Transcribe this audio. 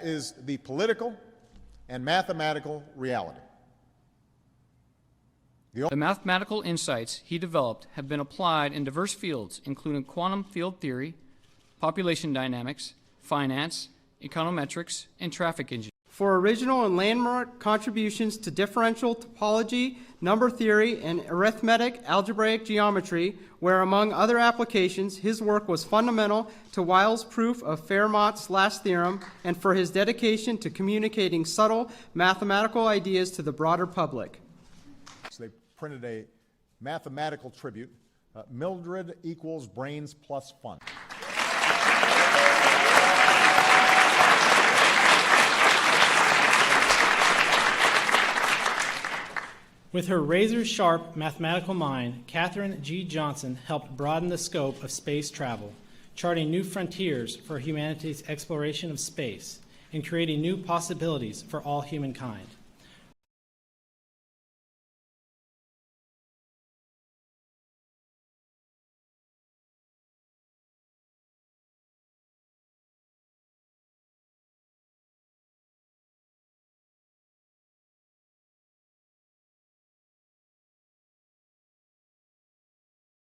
is the political and mathematical reality. The mathematical insights he developed have been applied in diverse fields, including quantum field theory, population dynamics, finance, econometrics, and traffic engineering. For original and landmark contributions to differential topology, number theory, and arithmetic algebraic geometry, where among other applications his work was fundamental to Weyl's proof of Fermat's last theorem, and for his dedication to communicating subtle mathematical ideas to the broader public. So they printed a mathematical tribute, Mildred equals brains plus fun. With her razor-sharp mathematical mind, Katherine G. Johnson helped broaden the scope of space travel, charting new frontiers for humanity's exploration of space and creating new possibilities for all humankind.